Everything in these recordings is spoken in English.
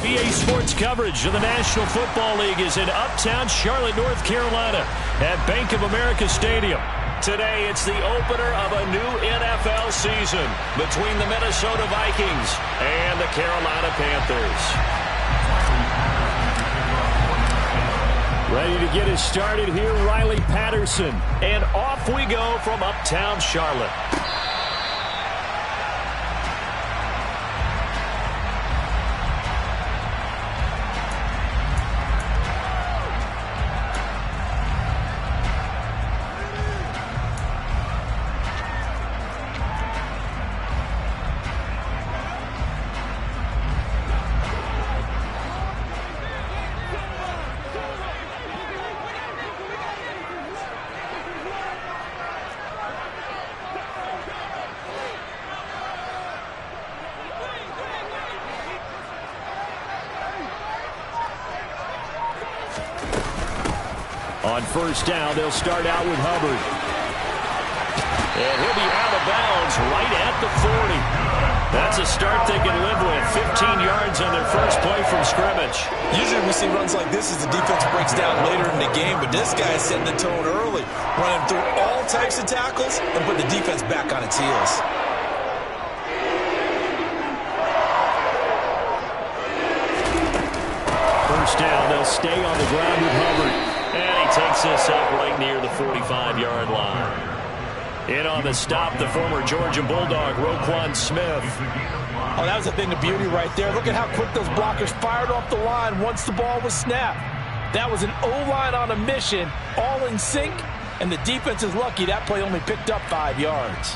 BA Sports coverage of the National Football League is in uptown Charlotte, North Carolina at Bank of America Stadium. Today, it's the opener of a new NFL season between the Minnesota Vikings and the Carolina Panthers. Ready to get us started here, Riley Patterson. And off we go from uptown Charlotte. On first down, they'll start out with Hubbard. And he'll be out of bounds right at the 40. That's a start they can live with. 15 yards on their first play from scrimmage. Usually we see runs like this as the defense breaks down later in the game, but this guy is setting the tone early, running through all types of tackles and put the defense back on its heels. First down, they'll stay on the ground with Hubbard. And he takes this up right near the 45-yard line. In on the stop, the former Georgia Bulldog, Roquan Smith. Oh, that was a thing of beauty right there. Look at how quick those blockers fired off the line once the ball was snapped. That was an O-line on a mission, all in sync, and the defense is lucky that play only picked up 5 yards.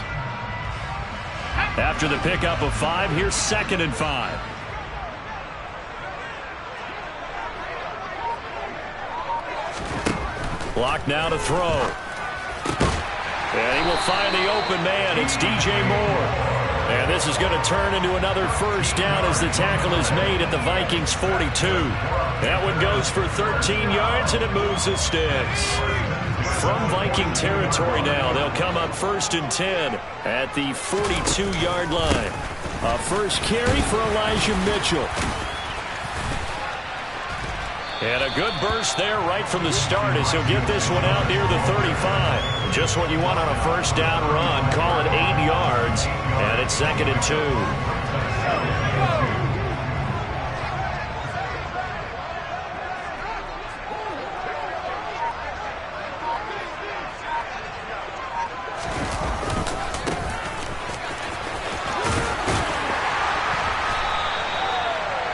After the pickup of 5, here's 2nd and 5. Block now to throw. And he will find the open man. It's DJ Moore. And this is going to turn into another first down as the tackle is made at the Vikings 42. That one goes for 13 yards, and it moves the sticks. From Viking territory now, they'll come up 1st and 10 at the 42-yard line. A first carry for Elijah Mitchell. And a good burst there right from the start as he'll get this one out near the 35. Just what you want on a first down run. Call it 8 yards. And it's 2nd and 2.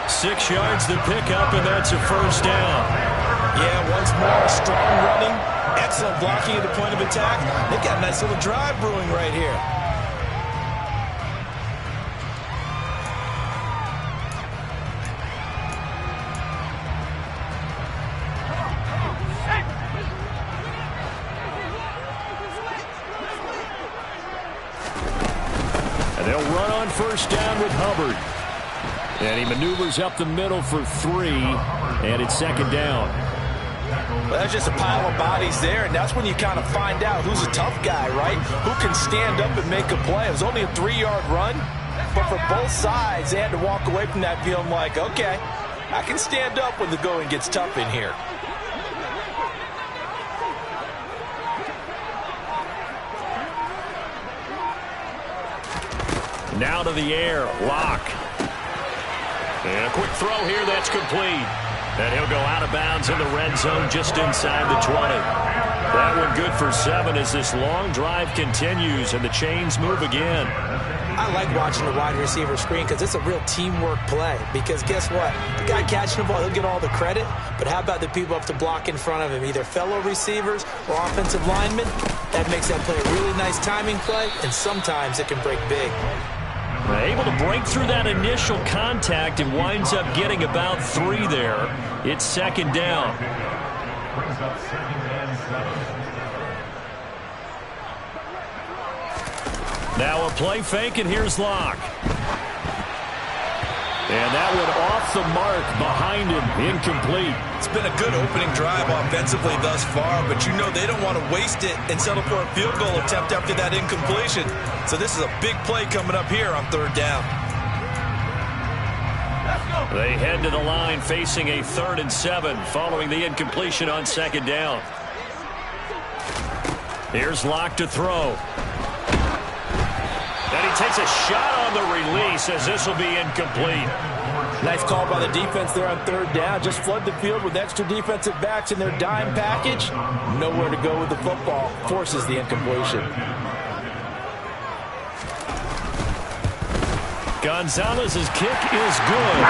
Six yards to pick up, and that's a first down. Yeah, once more, strong running, excellent blocking at the point of attack. They've got a nice little drive brewing right here. And they'll run on first down with Hubbard. And he maneuvers up the middle for 3, and it's 2nd down. Well, that's just a pile of bodies there, and that's when you kind of find out who's a tough guy, right? Who can stand up and make a play. It was only a 3-yard run, but for both sides, they had to walk away from that feeling like, okay, I can stand up when the going gets tough in here. Now to the air, Locke. And a quick throw here that's complete. And he'll go out of bounds in the red zone just inside the 20. That one good for 7 as this long drive continues and the chains move again. I like watching the wide receiver screen because it's a real teamwork play. Because guess what? The guy catching the ball, he'll get all the credit. But how about the people up to block in front of him? Either fellow receivers or offensive linemen. That makes that play a really nice timing play, and sometimes it can break big. Able to break through that initial contact and winds up getting about 3 there. It's 2nd down. Now a play fake, and here's Locke. And that went off the mark behind him, incomplete. It's been a good opening drive offensively thus far, but you know they don't want to waste it and settle for a field goal attempt after that incompletion. So this is a big play coming up here on 3rd down. They head to the line facing a 3rd and 7 following the incompletion on 2nd down. Here's Locke to throw. And he takes a shot on the release as this will be incomplete. Nice call by the defense there on 3rd down. Just flood the field with extra defensive backs in their dime package. Nowhere to go with the football. Forces the incompletion. Gonzalez's kick is good.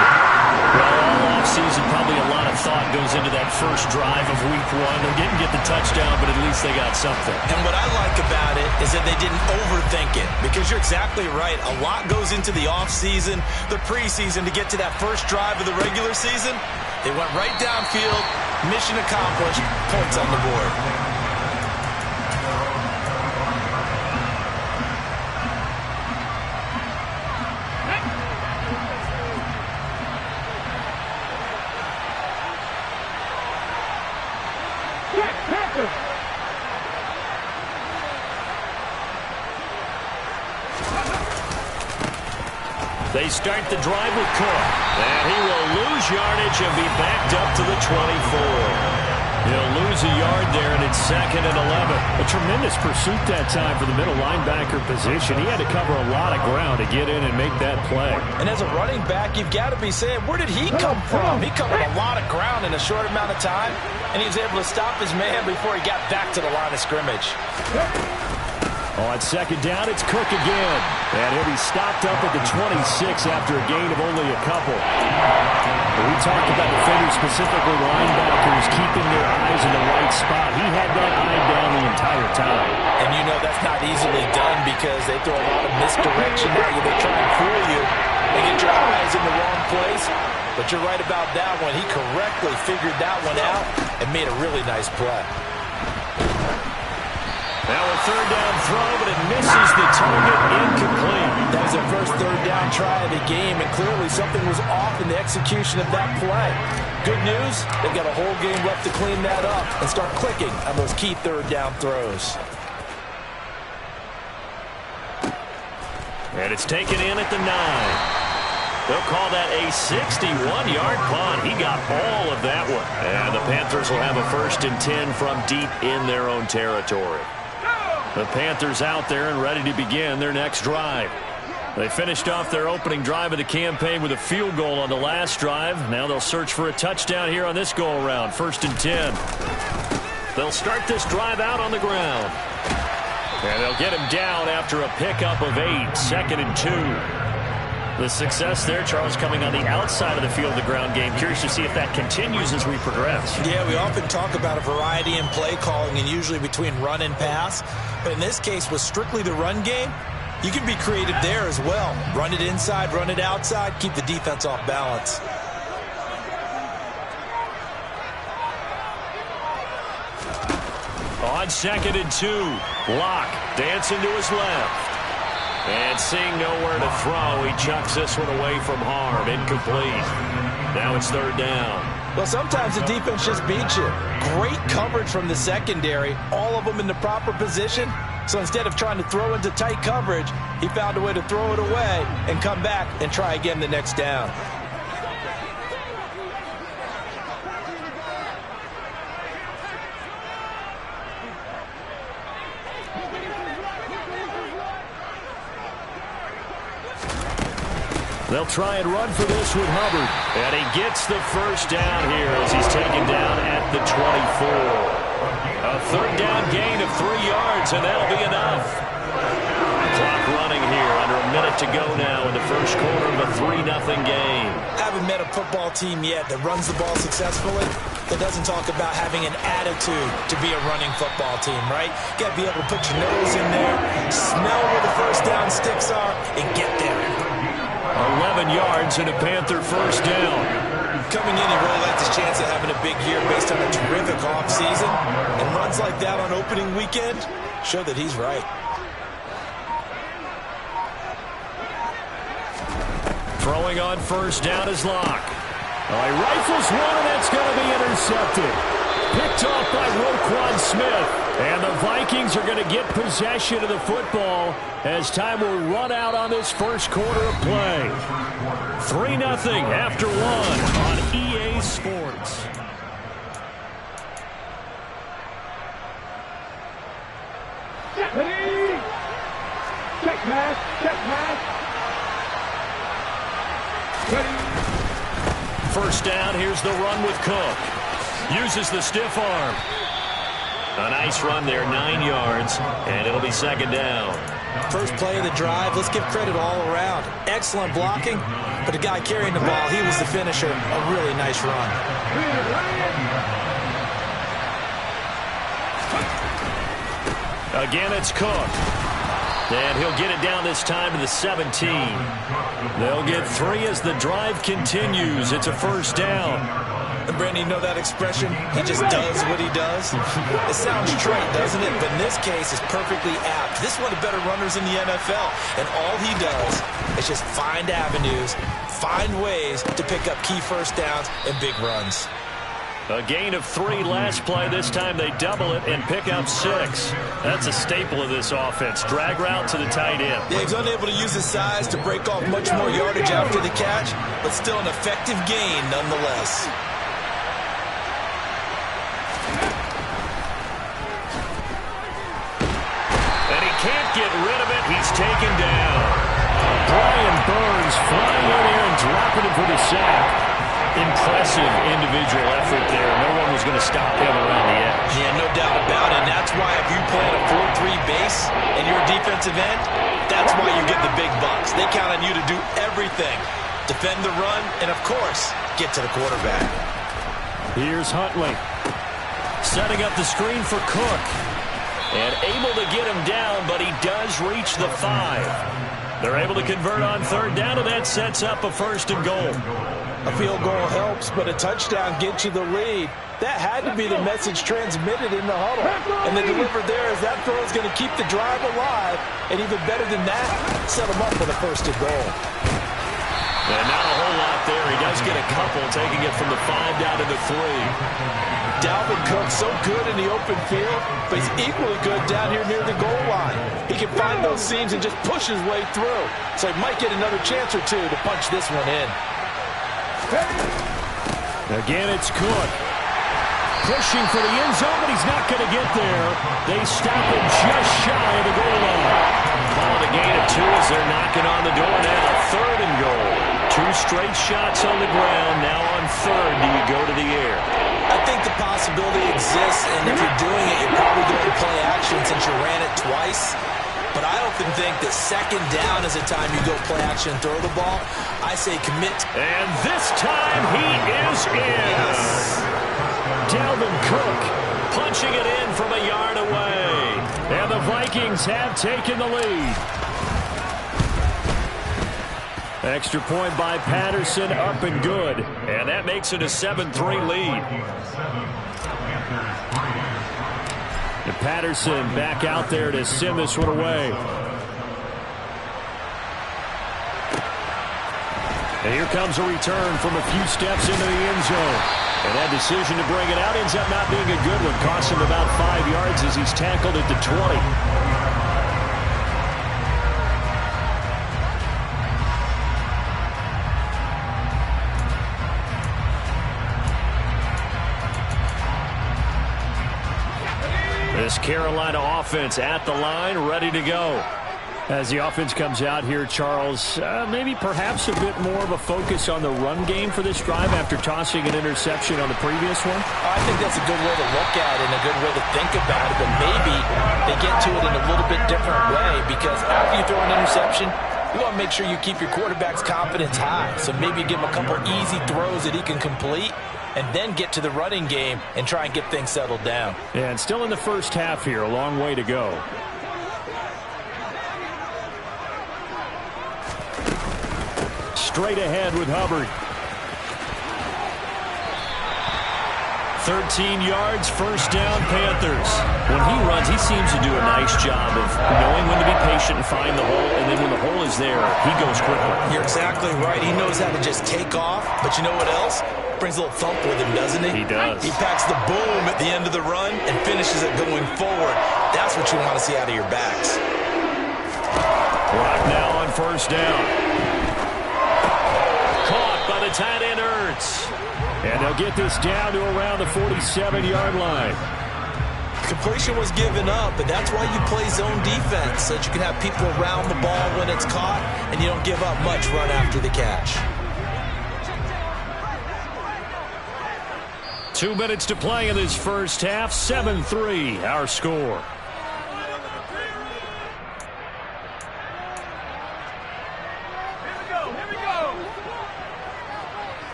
Well, all offseason, probably a lot of thought goes into that first drive of week 1. They didn't get the touchdown, but at least they got something. And what I like about it is that they didn't overthink it, because you're exactly right. A lot goes into the offseason, the preseason, to get to that first drive of the regular season. They went right downfield, mission accomplished, points on the board. They start the drive with Cook. And he will lose yardage and be backed up to the 24. He'll lose a yard there, and it's 2nd and 11. A tremendous pursuit that time for the middle linebacker position. He had to cover a lot of ground to get in and make that play. And as a running back, you've got to be saying, where did he come from? He covered a lot of ground in a short amount of time, and he was able to stop his man before he got back to the line of scrimmage. On 2nd down, it's Cook again. And he'll be stopped up at the 26 after a gain of only a couple. We talked about defenders, specifically linebackers, keeping their eyes in the right spot. He had that eye down the entire time. And you know that's not easily done, because they throw a lot of misdirection at you. They try and fool you. They get your eyes in the wrong place. But you're right about that one. He correctly figured that one out and made a really nice play. Now a 3rd down throw, but it misses the target, incomplete. That was their first 3rd down try of the game, and clearly something was off in the execution of that play. Good news, they've got a whole game left to clean that up and start clicking on those key 3rd down throws. And it's taken in at the 9. They'll call that a 61-yard punt. He got all of that one. And the Panthers will have a 1st and 10 from deep in their own territory. The Panthers out there and ready to begin their next drive. They finished off their opening drive of the campaign with a field goal on the last drive. Now they'll search for a touchdown here on this go-around. 1st and 10. They'll start this drive out on the ground. And they'll get him down after a pickup of 8. 2nd and 2. The success there, Charles, coming on the outside of the field of the ground game. Curious to see if that continues as we progress. Yeah, we often talk about a variety in play calling, and usually between run and pass. But in this case, with strictly the run game, you can be creative there as well. Run it inside, run it outside, keep the defense off balance. On 2nd and 2, Locke dancing to his left. And seeing nowhere to throw, he chucks this one away from harm. Incomplete. Now it's 3rd down. Well, sometimes the defense just beats you. Great coverage from the secondary, all of them in the proper position. So instead of trying to throw into tight coverage, he found a way to throw it away and come back and try again the next down. They'll try and run for this with Hubbard. And he gets the 1st down here as he's taken down at the 24. A 3rd down gain of 3 yards, and that'll be enough. Clock running here, under a minute to go now in the first quarter of a 3-0 game. Haven't met a football team yet that runs the ball successfully, that doesn't talk about having an attitude to be a running football team, right? You got to be able to put your nose in there, smell where the 1st down sticks are, and get there. 11 yards and a Panther 1st down. Coming in, he really liked his chance of having a big year based on a terrific offseason. And runs like that on opening weekend show that he's right. Throwing on 1st down is Locke. He rifles one, and that's going to be intercepted. Picked off by Roquan Smith. And the Vikings are going to get possession of the football as time will run out on this first quarter of play. 3-0 after 1 on EA Sports. Check pass. Ready. First down, here's the run with Cook. Uses the stiff arm. A nice run there, 9 yards, and it'll be second down. First play of the drive, let's give credit all around. Excellent blocking, but the guy carrying the ball, he was the finisher. A really nice run. Again, it's Cook. And he'll get it down this time to the 17. They'll get 3 as the drive continues. It's a first down. And Brandon, you know that expression? He just does what he does. It sounds trite, doesn't it? But in this case, it's perfectly apt. This is one of the better runners in the NFL. And all he does is just find avenues, find ways to pick up key first downs and big runs. A gain of 3 last play. This time they double it and pick up 6. That's a staple of this offense. Drag route to the tight end. Yeah, he's unable to use his size to break off much more yardage after the catch, but still an effective gain nonetheless. And he can't get rid of it. He's taken down. Brian Burns flying in there and dropping it for the sack. Impressive individual effort there. No one was going to stop him around the edge. Yeah, no doubt about it. And that's why if you play at a 4-3 base and you're a defensive end, that's why you get the big bucks. They count on you to do everything. Defend the run and, of course, get to the quarterback. Here's Huntley. Setting up the screen for Cook. And able to get him down, but he does reach the 5. They're able to convert on third down, and that sets up a first and goal. A field goal helps, but a touchdown gets you the lead. That had to be the message transmitted in the huddle. And the deliver there is that throw is going to keep the drive alive. And even better than that, set him up for the first and goal. And not a whole lot there. He does get a couple, taking it from the 5 down to the 3. Dalvin Cook so good in the open field, but he's equally good down here near the goal line. He can find those seams and just push his way through. So he might get another chance or two to punch this one in. Again, it's Cook. Pushing for the end zone, but he's not going to get there. They stop him just shy of the goal line. Call it a gain of 2 as they're knocking on the door now. Third and goal. 2 straight shots on the ground. Now on third, do you go to the air? I think the possibility exists, and if you're doing it, you're probably going to play action since you ran it twice. But I often think that second down is the time you go play action and throw the ball. I say commit. And this time he is in. Yes. Dalvin Cook punching it in from a yard away. And the Vikings have taken the lead. Extra point by Patterson, up and good. And that makes it a 7-3 lead. And Patterson back out there to send this one away. And here comes a return from a few steps into the end zone. And that decision to bring it out ends up not being a good one. Costs him about 5 yards as he's tackled at the 20. This Carolina offense at the line, ready to go. As the offense comes out here, Charles, maybe perhaps a bit more of a focus on the run game for this drive after tossing an interception on the previous one? I think that's a good way to look at it and a good way to think about it, but maybe they get to it in a little bit different way because after you throw an interception, you want to make sure you keep your quarterback's confidence high. So maybe give him a couple easy throws that he can complete and then get to the running game and try and get things settled down. And still in the first half here, a long way to go. Straight ahead with Hubbard. 13 yards, first down, Panthers. When he runs, he seems to do a nice job of knowing when to be patient and find the hole, and then when the hole is there, he goes quickly. You're exactly right. He knows how to just take off, but you know what else? Brings a little thump with him, doesn't he? He does. He packs the boom at the end of the run and finishes it going forward. That's what you want to see out of your backs. Rock now on first down. Caught by the tight end, Ertz. And they'll get this down to around the 47-yard line. Completion was given up, but that's why you play zone defense, so that you can have people around the ball when it's caught, and you don't give up much run after the catch. 2 minutes to play in this first half. 7-3, our score.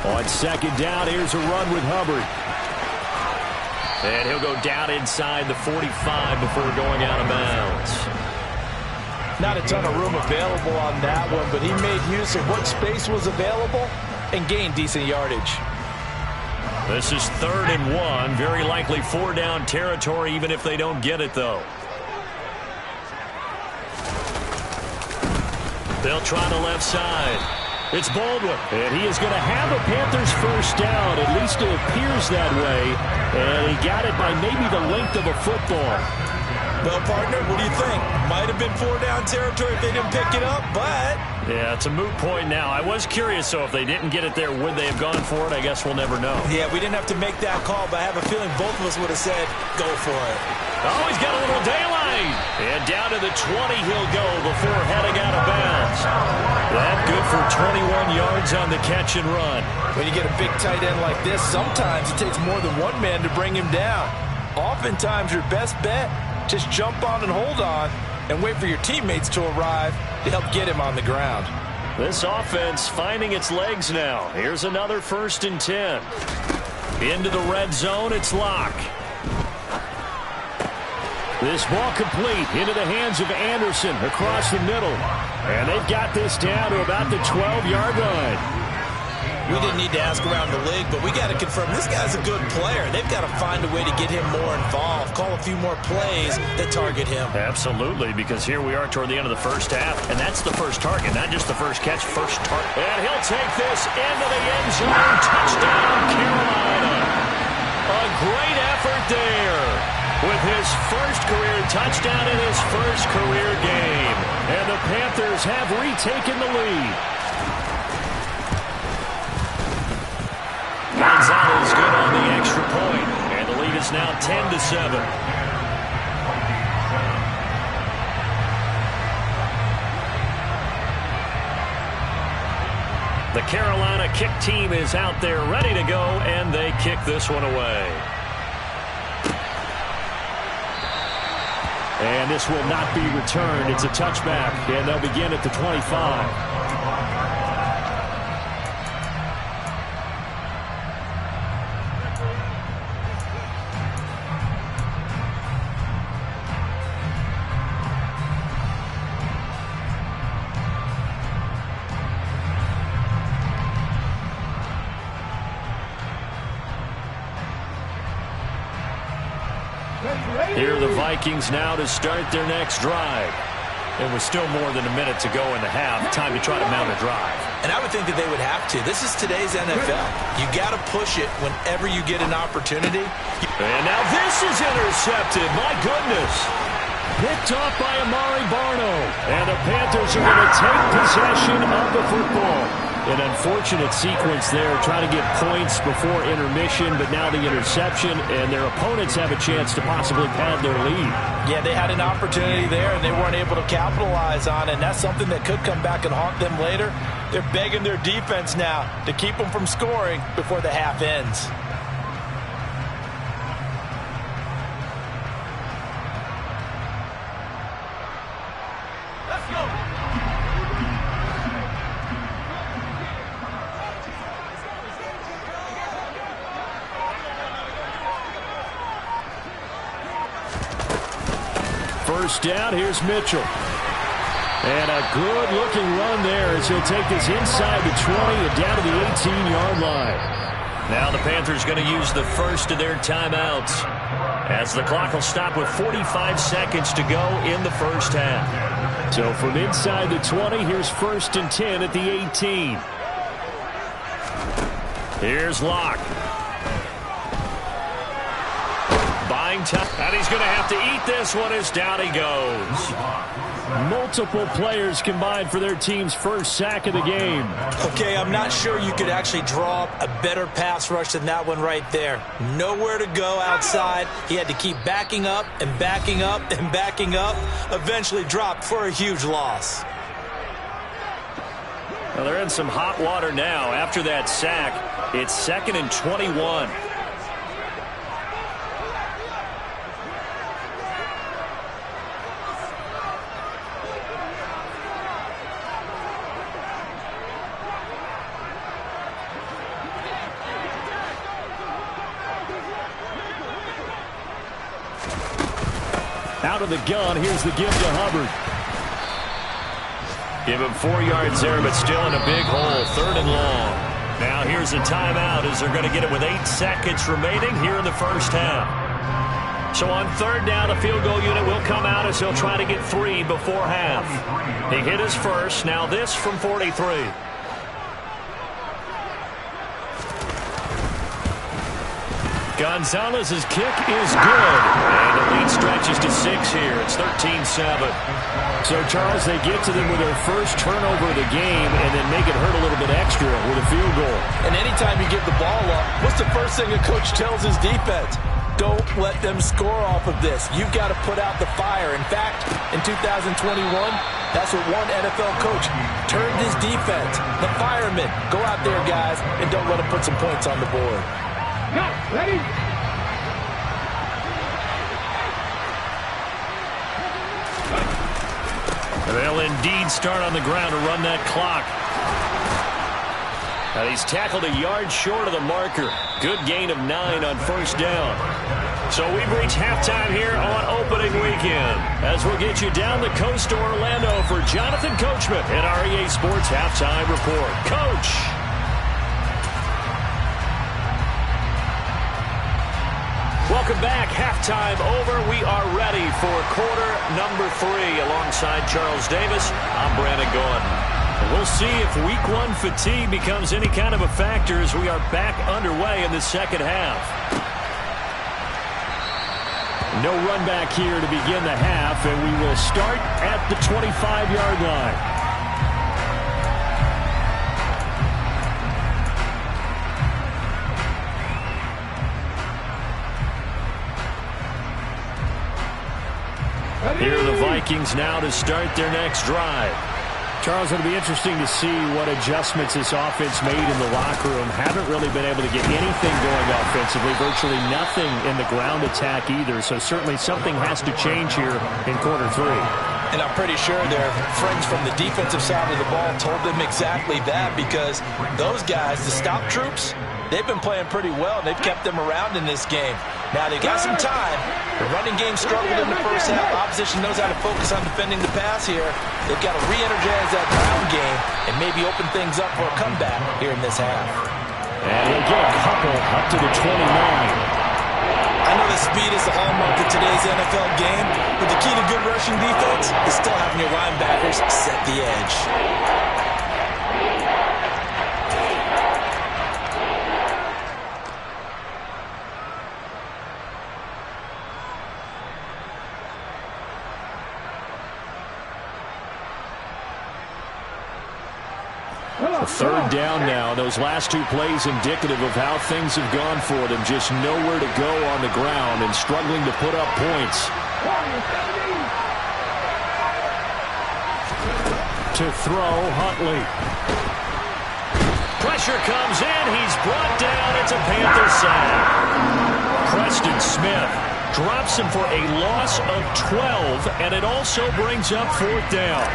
On second down, here's a run with Hubbard. And he'll go down inside the 45 before going out of bounds. Not a ton of room available on that one, but he made use of what space was available and gained decent yardage. This is 3rd and 1. Very likely 4-down territory, even if they don't get it, though. They'll try the left side. It's Baldwin, and he is going to have a Panthers first down. At least it appears that way. And he got it by maybe the length of a football. Well, partner, what do you think? Might have been 4-down territory if they didn't pick it up, but... Yeah, it's a moot point now. I was curious, so if they didn't get it there, would they have gone for it? I guess we'll never know. Yeah, we didn't have to make that call, but I have a feeling both of us would have said, go for it. Oh, he's got a little daylight. And down to the 20 he'll go before heading out of bounds. That good for 21 yards on the catch and run. When you get a big tight end like this, sometimes it takes more than one man to bring him down. Oftentimes, your best bet, just jump on and hold on and wait for your teammates to arrive to help get him on the ground. This offense finding its legs now. Here's another 1st and 10. Into the red zone, it's Locke. This ball complete into the hands of Anderson across the middle. And they've got this down to about the 12-yard line. We didn't need to ask around the league, but we got to confirm this guy's a good player. They've got to find a way to get him more involved, call a few more plays that target him. Absolutely, because here we are toward the end of the first half, and that's the first target, not just the first catch, first target. And he'll take this into the end zone. Touchdown, Carolina. A great effort there with his first career touchdown in his first career game. And the Panthers have retaken the lead. Gonzalez good on the extra point, and the lead is now 10-7. The Carolina kick team is out there ready to go, and they kick this one away. And this will not be returned. It's a touchback, and they'll begin at the 25. Here are the Vikings now to start their next drive. And with still more than a minute to go in the half, time to try to mount a drive. And I would think that they would have to. This is today's NFL. You got to push it whenever you get an opportunity. And now this is intercepted. My goodness. Picked off by Amari Barno. And the Panthers are going to take possession of the football. An unfortunate sequence there, trying to get points before intermission, but now the interception, and their opponents have a chance to possibly pad their lead. Yeah, they had an opportunity there, and they weren't able to capitalize on it, and that's something that could come back and haunt them later. They're begging their defense now to keep them from scoring before the half ends. First down, here's Mitchell. And a good-looking run there as he'll take this inside the 20 and down to the 18-yard line. Now the Panthers going to use the first of their timeouts. as the clock will stop with 45 seconds to go in the first half. So from inside the 20, here's 1st and 10 at the 18. Here's Locke. Buying time, and he's going to have to eat this one as down he goes. Multiple players combined for their team's first sack of the game. Okay, I'm not sure you could actually draw up a better pass rush than that one right there. Nowhere to go outside. He had to keep backing up and backing up and backing up. Eventually dropped for a huge loss. Well, they're in some hot water now. After that sack, it's 2nd and 21. Out of the gun, here's the give to Hubbard. Give him 4 yards there, but still in a big hole. 3rd and long. Now here's a timeout as they're going to get it with 8 seconds remaining here in the first half. So on 3rd down, the field goal unit will come out as he'll try to get 3 before half. He hit his first. Now this from 43. Gonzalez's kick is good. And the lead stretches to 6 here. It's 13-7. So, Charles, they get to them with their first turnover of the game and then make it hurt a little bit extra with a field goal. And anytime you give the ball up, what's the first thing a coach tells his defense? Don't let them score off of this. You've got to put out the fire. In fact, in 2021, that's what one NFL coach turned his defense. The firemen. Go out there, guys, and don't let them put some points on the board. Ready? They'll indeed start on the ground to run that clock. And he's tackled a yard short of the marker. Good gain of 9 on 1st down. So we've reached halftime here on opening weekend, as we'll get you down the coast to Orlando for Jonathan Coachman at our EA Sports Halftime Report. Coach! Welcome back. Halftime over. We are ready for quarter number 3. Alongside Charles Davis, I'm Brandon Gordon. And we'll see if week 1 fatigue becomes any kind of a factor as we are back underway in the second half. No run back here to begin the half, and we will start at the 25-yard line. Here are the Vikings now to start their next drive. Charles, it'll be interesting to see what adjustments this offense made in the locker room. Haven't really been able to get anything going offensively. Virtually nothing in the ground attack either. So certainly something has to change here in quarter 3. And I'm pretty sure their friends from the defensive side of the ball told them exactly that, because those guys, the stop troops, they've been playing pretty well. They've kept them around in this game. Now they've got some time. The running game struggled in the first half. Opposition knows how to focus on defending the pass here. They've got to re-energize that ground game and maybe open things up for a comeback here in this half. And he'll get a couple up to the 29. I know that speed is the hallmark of today's NFL game, but the key to good rushing defense is still having your linebackers set the edge. Third down now. Those last 2 plays indicative of how things have gone for them. Just nowhere to go on the ground and struggling to put up points. To throw, Huntley. Pressure comes in. He's brought down. It's a Panther sack. Preston Smith drops him for a loss of 12, and it also brings up 4th down.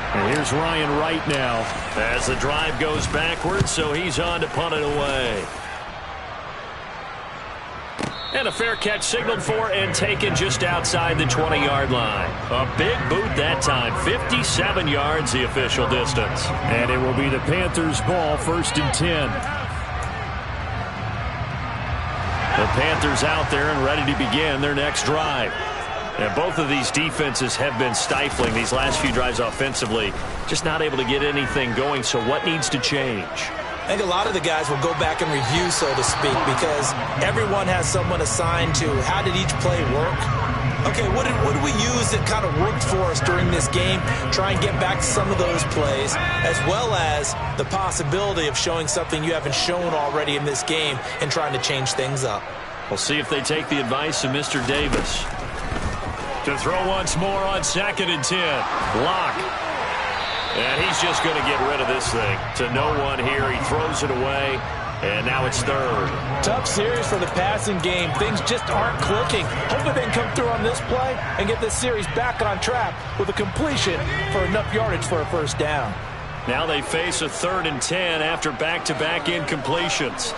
And here's Ryan Wright now. As the drive goes backwards, so he's on to punt it away. And a fair catch signaled for and taken just outside the 20-yard line. A big boot that time. 57 yards the official distance. And it will be the Panthers' ball, 1st and 10. The Panthers out there and ready to begin their next drive. And both of these defenses have been stifling these last few drives offensively. Just not able to get anything going, so what needs to change? I think a lot of the guys will go back and review, so to speak, because everyone has someone assigned to how did each play work. Okay, what did we use that kind of worked for us during this game? Try and get back to some of those plays, as well as the possibility of showing something you haven't shown already in this game and trying to change things up. We'll see if they take the advice of Mr. Davis. To throw once more on 2nd and 10. Lock. And he's just going to get rid of this thing. To no one here. He throws it away. And now it's 3rd. Tough series for the passing game. Things just aren't clicking. Hopefully they can come through on this play and get this series back on track with a completion for enough yardage for a first down. Now they face a 3rd and 10 after back-to-back incompletions.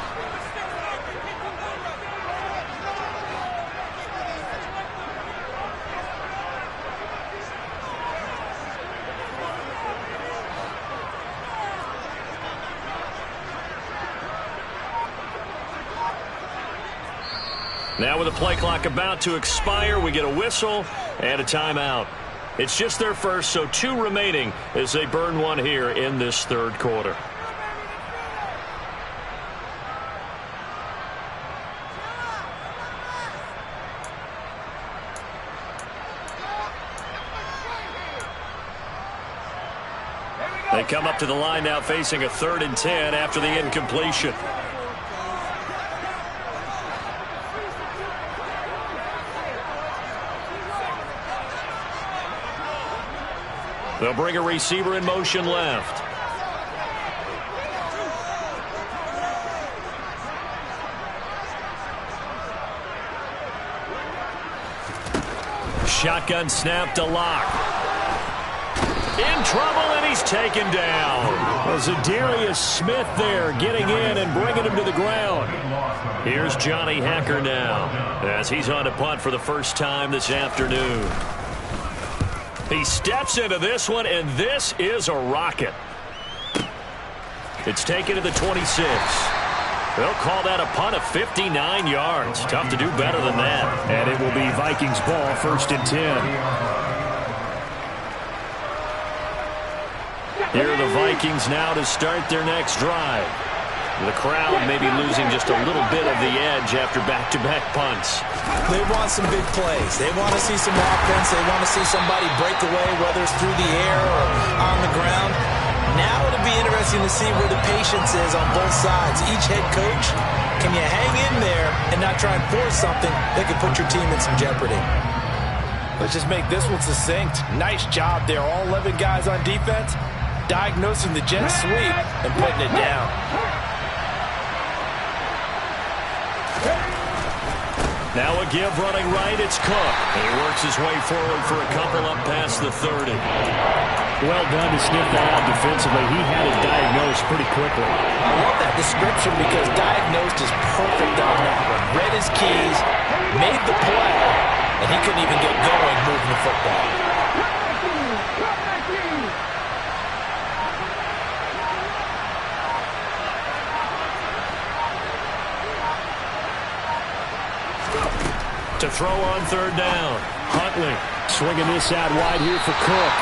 Now with the play clock about to expire, we get a whistle and a timeout. It's just their first, so 2 remaining as they burn one here in this 3rd quarter. They come up to the line now facing a 3rd and 10 after the incompletion. They'll bring a receiver in motion left. Shotgun snap to Lock. In trouble, and he's taken down. Zadarius Smith there getting in and bringing him to the ground. Here's Johnny Hacker now as he's on to punt for the first time this afternoon. He steps into this one, and this is a rocket. It's taken to the 26. They'll call that a punt of 59 yards. Tough to do better than that. And it will be Vikings ball, 1st and 10. Here are the Vikings now to start their next drive. The crowd may be losing just a little bit of the edge after back-to-back punts. They want some big plays. They want to see some offense. They want to see somebody break away, whether it's through the air or on the ground. Now it'll be interesting to see where the patience is on both sides. Each head coach, can you hang in there and not try and force something that could put your team in some jeopardy? Let's just make this one succinct. Nice job there. All 11 guys on defense diagnosing the jet sweep and putting it down. Now a give running right, it's Cook. And he works his way forward for a couple up past the 30. Well done to sniff that out defensively. He had it diagnosed pretty quickly. I love that description because diagnosed is perfect on that one. Read his keys, made the play, and he couldn't even get going moving the football. To throw on 3rd down. Huntley swinging this out wide here for Cook.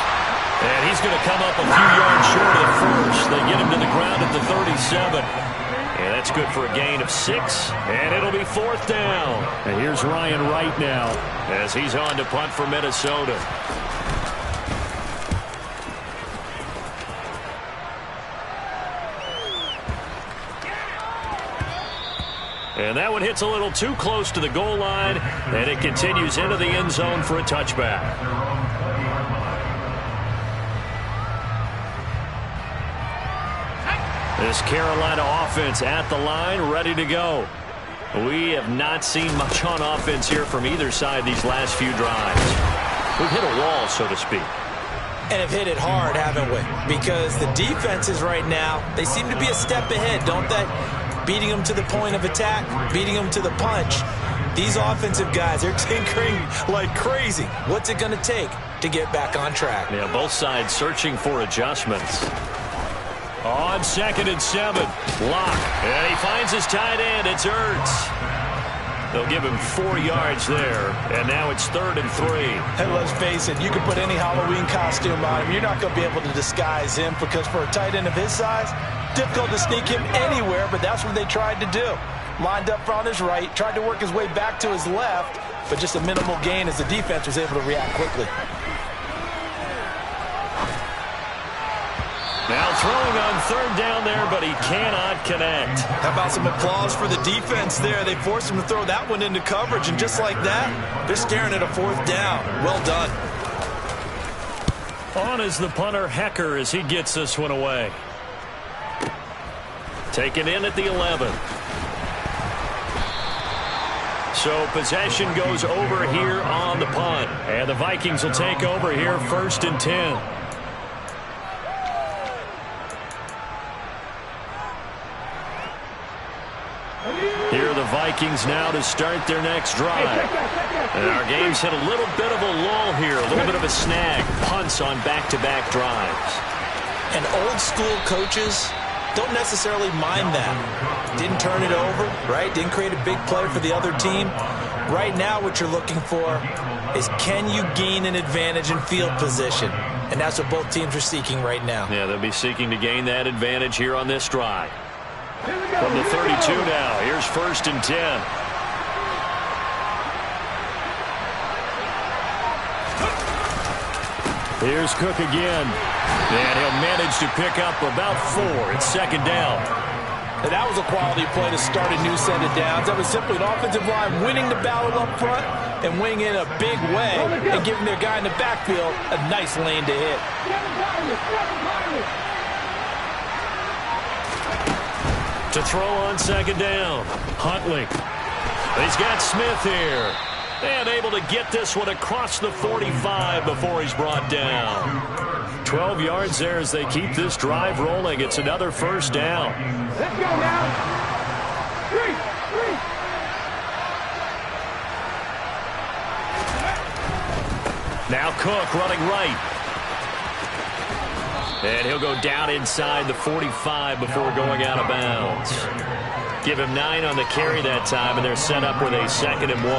And he's going to come up a few yards short of the first. They get him to the ground at the 37. And that's good for a gain of 6. And it'll be 4th down. And here's Ryan Wright now as he's on to punt for Minnesota. And that one hits a little too close to the goal line, and it continues into the end zone for a touchback. This Carolina offense at the line, ready to go. We have not seen much on offense here from either side these last few drives. We've hit a wall, so to speak. And have hit it hard, haven't we? Because the defenses right now, they seem to be a step ahead, don't they? Beating them to the point of attack, beating them to the punch. These offensive guys, they're tinkering like crazy. What's it going to take to get back on track? Yeah, both sides searching for adjustments. On 2nd and 7, Lock. And he finds his tight end. It's Ertz. They'll give him 4 yards there, and now it's 3rd and 3. Hey, let's face it, you can put any Halloween costume on him. You're not going to be able to disguise him because for a tight end of his size, difficult to sneak him anywhere, but that's what they tried to do. Lined up on his right, tried to work his way back to his left, but just a minimal gain as the defense was able to react quickly. Now throwing on 3rd down there, but he cannot connect. How about some applause for the defense there? They forced him to throw that one into coverage, and just like that, they're staring at a 4th down. Well done. On is the punter, Hecker, as he gets this one away. Taken in at the 11. So possession goes over here on the punt. And the Vikings will take over here 1st and 10. Here are the Vikings now to start their next drive. And our game's hit a little bit of a lull here, a little bit of a snag. Punts on back-to-back drives. And old school coaches don't necessarily mind that. Didn't turn it over, right? Didn't create a big play for the other team. Right now what you're looking for is can you gain an advantage in field position? And that's what both teams are seeking right now. Yeah, they'll be seeking to gain that advantage here on this drive. From the 32 now, here's 1st and 10. Here's Cook again. And he'll manage to pick up about 4. It's 2nd down. And that was a quality play to start a new set of downs. That was simply an offensive line winning the battle up front and winning in a big way and giving their guy in the backfield a nice lane to hit. To throw on 2nd down. Huntley. He's got Smith here. And able to get this one across the 45 before he's brought down. 12 yards there as they keep this drive rolling. It's another 1st down. Let's go now. 3. Now Cook running right. And he'll go down inside the 45 before going out of bounds. Give him 9 on the carry that time, and they're set up with a 2nd and 1.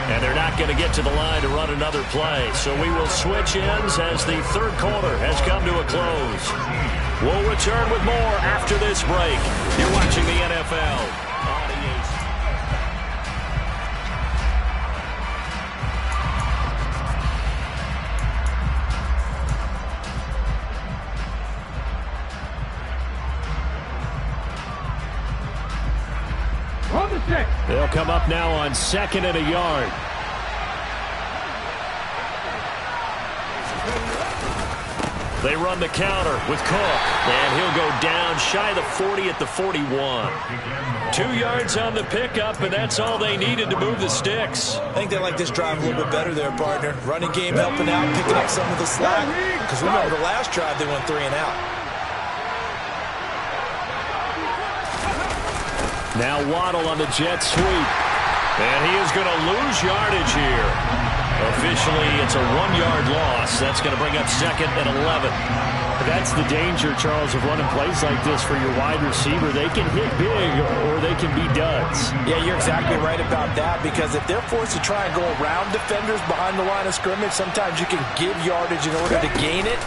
And they're not going to get to the line to run another play. So we will switch ends as the 3rd quarter has come to a close. We'll return with more after this break. You're watching the NFL. They'll come up now on 2nd and a yard. They run the counter with Cook, and he'll go down shy of the 40 at the 41. 2 yards on the pickup, and that's all they needed to move the sticks. I think they like this drive a little bit better there, partner. Running game helping out, picking up some of the slack. Because remember, the last drive they went 3 and out. Now Waddle on the jet sweep. And he is going to lose yardage here. Officially, it's a 1-yard loss. That's going to bring up 2nd and 11. That's the danger, Charles, of running plays like this for your wide receiver. They can hit big or they can be duds. Yeah, you're exactly right about that, because if they're forced to try and go around defenders behind the line of scrimmage, sometimes you can give yardage in order to gain it.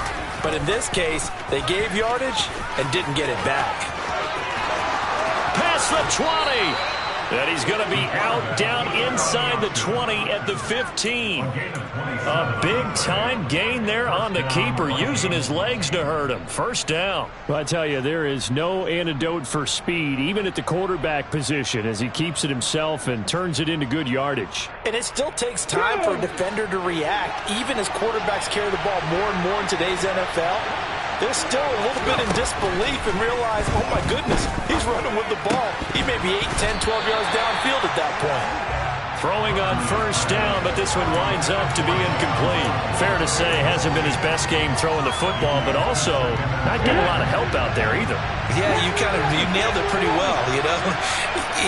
But in this case, they gave yardage and didn't get it back. Past the 20. And he's going to be out down inside the 20 at the 15. A big-time gain there on the keeper, using his legs to hurt him. 1st down. Well, I tell you, there is no antidote for speed, even at the quarterback position, as he keeps it himself and turns it into good yardage. And it still takes time for a defender to react, even as quarterbacks carry the ball more and more in today's NFL. They're still a little bit in disbelief and realize, oh my goodness, he's running with the ball. He may be 8, 10, 12 yards downfield at that point. Throwing on 1st down, but this one winds up to be incomplete. Fair to say, hasn't been his best game throwing the football, but also not getting a lot of help out there either. Yeah, you nailed it pretty well, you know.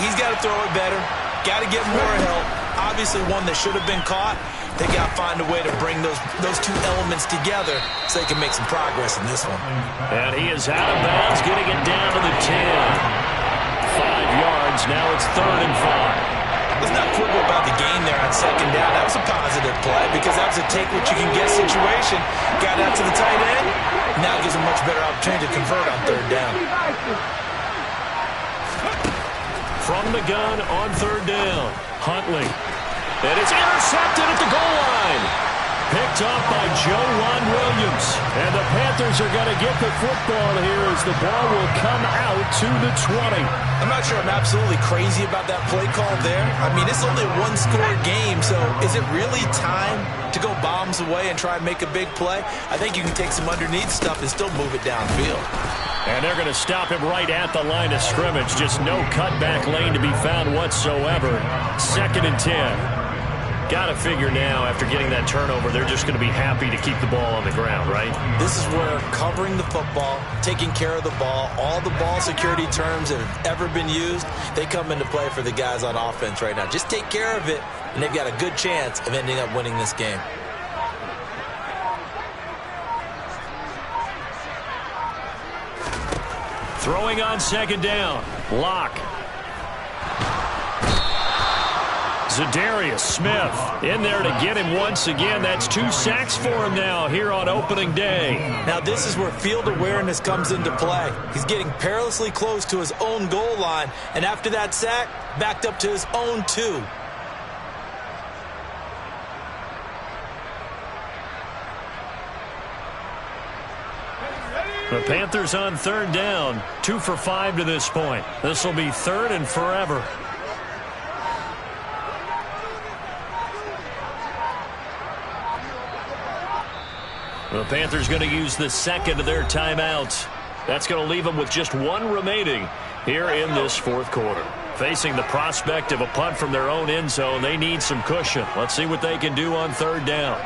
He's got to throw it better, got to get more help. Obviously one that should have been caught. They got to find a way to bring those two elements together so they can make some progress in this one. And he is out of bounds, getting it down to the 10. 5 yards. yards. Now it's 3rd and 5. Let's not quibble about the gain there on 2nd down. That was a positive play because that was a take-what-you-can-get situation. Got out to the tight end. Now gives a much better opportunity to convert on 3rd down. From the gun on 3rd down, Huntley. And it's intercepted at the goal line. Picked up by Joejuan Williams. And the Panthers are going to get the football here as the ball will come out to the 20. I'm not sure I'm absolutely crazy about that play call there. I mean, it's only a one-score game, so is it really time to go bombs away and try and make a big play? I think you can take some underneath stuff and still move it downfield. And they're going to stop him right at the line of scrimmage. Just no cutback lane to be found whatsoever. 2nd and 10. Got to figure now, after getting that turnover, they're just going to be happy to keep the ball on the ground, right? This is where covering the football, taking care of the ball, all the ball security terms that have ever been used, they come into play for the guys on offense right now. Just take care of it, and they've got a good chance of ending up winning this game. Throwing on 2nd down. Locke. Za'Darius Smith in there to get him once again. That's 2 sacks for him now here on opening day. Now this is where field awareness comes into play. He's getting perilously close to his own goal line, and after that sack, backed up to his own 2. The Panthers on 3rd down, 2 for 5 to this point. This will be 3rd and forever. The Panthers going to use the 2nd of their timeouts. That's going to leave them with just 1 remaining here in this 4th quarter. Facing the prospect of a punt from their own end zone, they need some cushion. Let's see what they can do on 3rd down.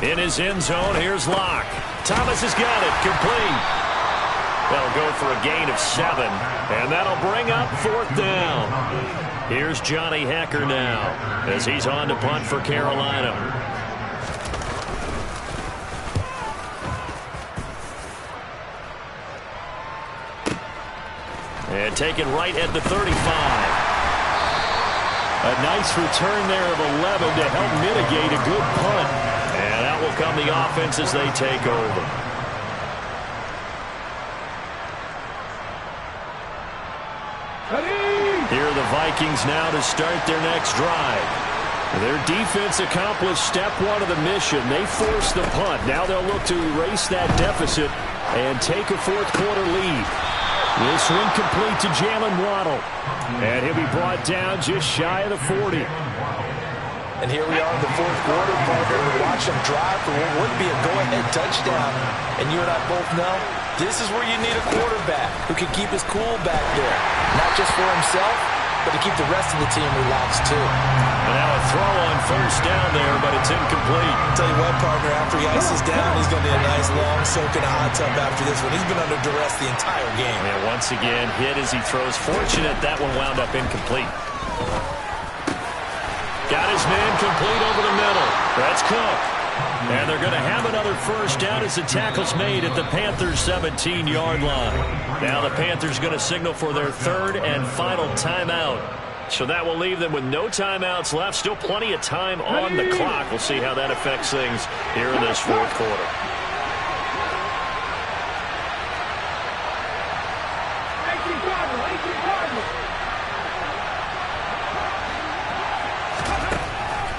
In his end zone, here's Locke. Thomas has got it, complete. They'll go for a gain of 7, and that'll bring up 4th down. Here's Johnny Hekker now, as he's on to punt for Carolina. And taken right at the 35. A nice return there of 11 to help mitigate a good punt. And out will come the offense as they take over. Here are the Vikings now to start their next drive. Their defense accomplished step 1 of the mission. They forced the punt. Now they'll look to erase that deficit and take a 4th quarter lead. This one complete to Jalen Waddle. And he'll be brought down just shy of the 40. And here we are in the 4th quarter, partner. We watch them drive for what would be a go-ahead touchdown. And you and I both know this is where you need a quarterback who can keep his cool back there. Not just for himself, but to keep the rest of the team relaxed too. And now a throw on 1st down there, but it's incomplete. I'll tell you what, partner, after he ices down, he's going to need a nice long soak in a hot tub after this one. He's been under duress the entire game. And once again, hit as he throws. Fortunate that one wound up incomplete. Got his man complete over the middle. That's Cook. And they're going to have another 1st down as the tackle's made at the Panthers' 17-yard line. Now the Panthers going to signal for their 3rd and final timeout. So that will leave them with no timeouts left. Still plenty of time on the clock. We'll see how that affects things here in this 4th quarter.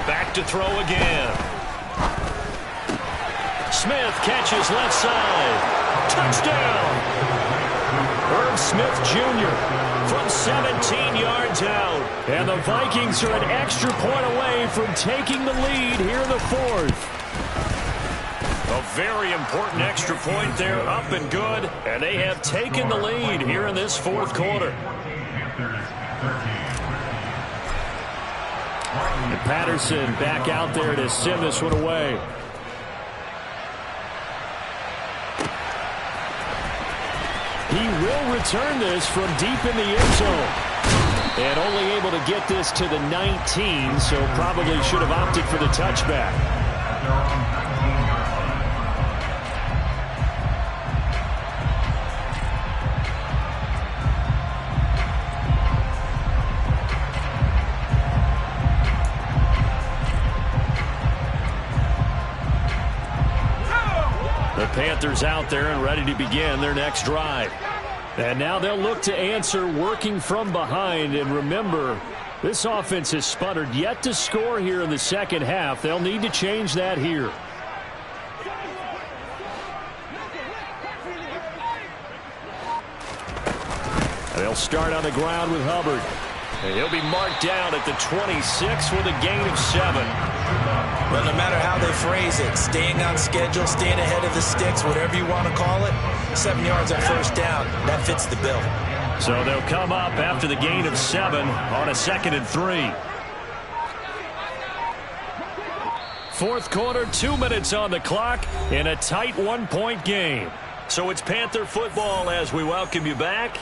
Back to throw again. Smith catches left side. Touchdown! Irv Smith Jr. from 17 yards out. And the Vikings are an extra point away from taking the lead here in the 4th. A very important extra point there, up and good. And they have taken the lead here in this 4th quarter. Patterson back out there to send this one away. He will return this from deep in the end zone. And only able to get this to the 19, so probably should have opted for the touchback. The Panthers out there and ready to begin their next drive. And now they'll look to answer working from behind. And remember, this offense has sputtered yet to score here in the second half. They'll need to change that here. They'll start on the ground with Hubbard. And he'll be marked down at the 26 with a gain of 7. Well, no matter how they phrase it, staying on schedule, staying ahead of the sticks, whatever you want to call it, 7 yards on first down, that fits the bill. So they'll come up after the gain of 7 on a 2nd and 3. Fourth quarter, 2 minutes on the clock in a tight 1-point game. So it's Panther football as we welcome you back.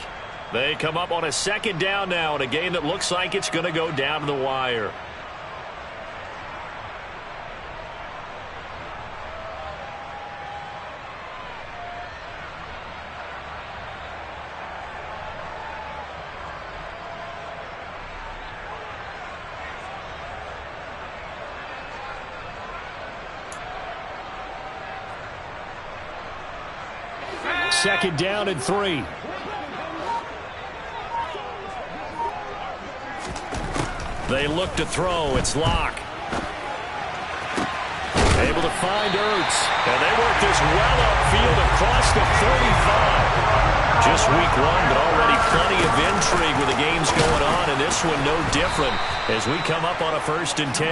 They come up on a 2nd down now in a game that looks like it's going to go down to the wire. Second down and 3. They look to throw. It's Locke. Able to find Ertz. And they work this well upfield across the 45. Just week 1, but already plenty of intrigue with the games going on. And this one no different as we come up on a 1st and 10.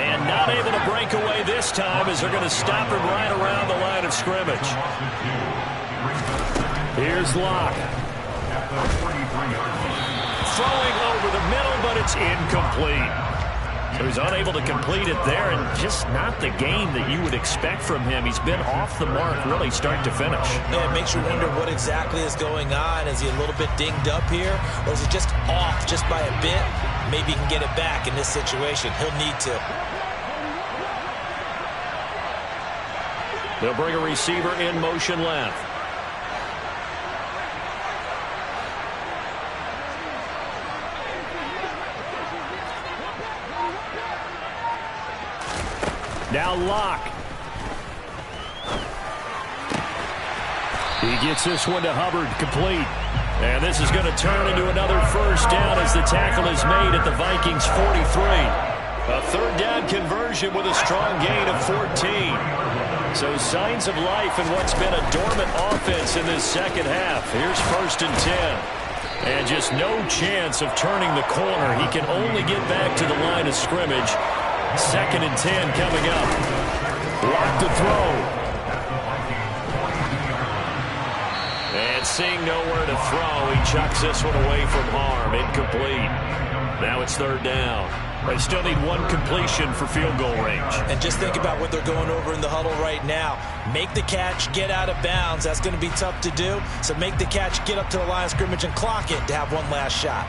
And not able to break away this time as they're going to stop him right around the line of scrimmage. Here's Locke. Throwing over the middle, but it's incomplete. So he's unable to complete it there, and just not the game that you would expect from him. He's been off the mark really start to finish. Yeah, it makes you wonder what exactly is going on. Is he a little bit dinged up here, or is he just off just by a bit? Maybe he can get it back in this situation. He'll need to. They'll bring a receiver in motion left. Now Locke. He gets this one to Hubbard, complete. And this is going to turn into another first down as the tackle is made at the Vikings 43. A 3rd down conversion with a strong gain of 14. So signs of life in what's been a dormant offense in this second half. Here's 1st and 10. And just no chance of turning the corner. He can only get back to the line of scrimmage. 2nd and 10 coming up. Locke to throw. And seeing nowhere to throw, he chucks this one away from harm. Incomplete. Now it's 3rd down. They still need 1 completion for field goal range. And just think about what they're going over in the huddle right now. Make the catch, get out of bounds. That's going to be tough to do. So make the catch, get up to the line of scrimmage, and clock it to have one last shot.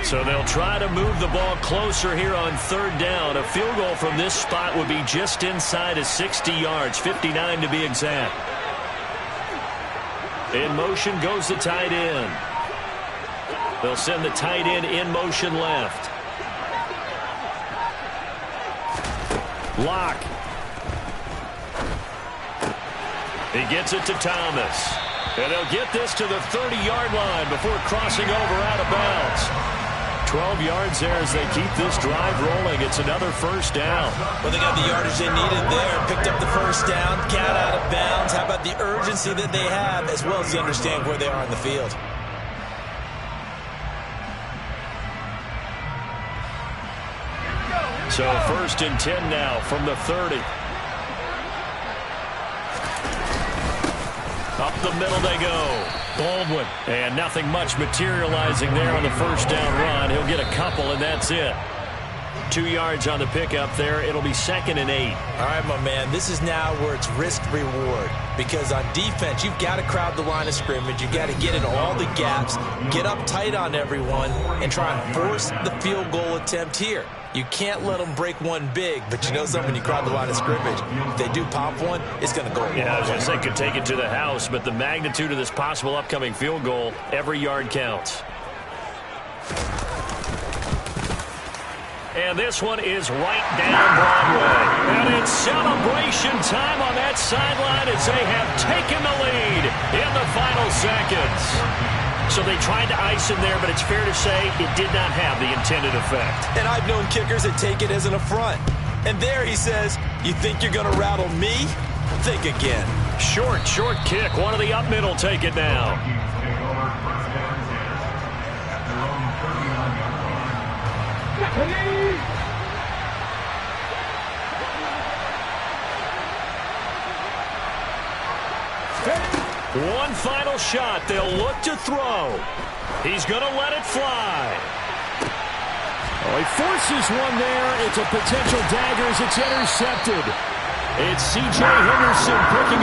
So they'll try to move the ball closer here on 3rd down. A field goal from this spot would be just inside of 60 yards, 59 to be exact. In motion goes the tight end. They'll send the tight end in motion left. Locke. He gets it to Thomas. And they'll get this to the 30-yard line before crossing over out of bounds. 12 yards there as they keep this drive rolling. It's another first down. Well, they got the yardage they needed there. Picked up the first down, got out of bounds. How about the urgency that they have, as well as they understand where they are in the field. So 1st and 10 now from the 30. Up the middle they go. Baldwin. And nothing much materializing there on the first down run. He'll get a couple, and that's it. 2 yards on the pickup there. It'll be 2nd and 8. All right, my man, this is now where it's risk-reward. Because on defense, you've got to crowd the line of scrimmage. You've got to get into all the gaps, get up tight on everyone, and try and force the field goal attempt here. You can't let them break one big, but you know something, you crowd the line of scrimmage. If they do pop one, it's going to go. Yeah, I was going to say could take it to the house, but the magnitude of this possible upcoming field goal, every yard counts. And this one is right down Broadway. And it's celebration time on that sideline as they have taken the lead in the final seconds. So they tried to ice him there, but it's fair to say it did not have the intended effect. And I've known kickers that take it as an affront. And there he says, you think you're going to rattle me? Think again. Short kick. One of the up middle take it now. One final shot. They'll look to throw. He's going to let it fly. Oh, he forces one there. It's a potential dagger as it's intercepted. It's C.J. Henderson picking it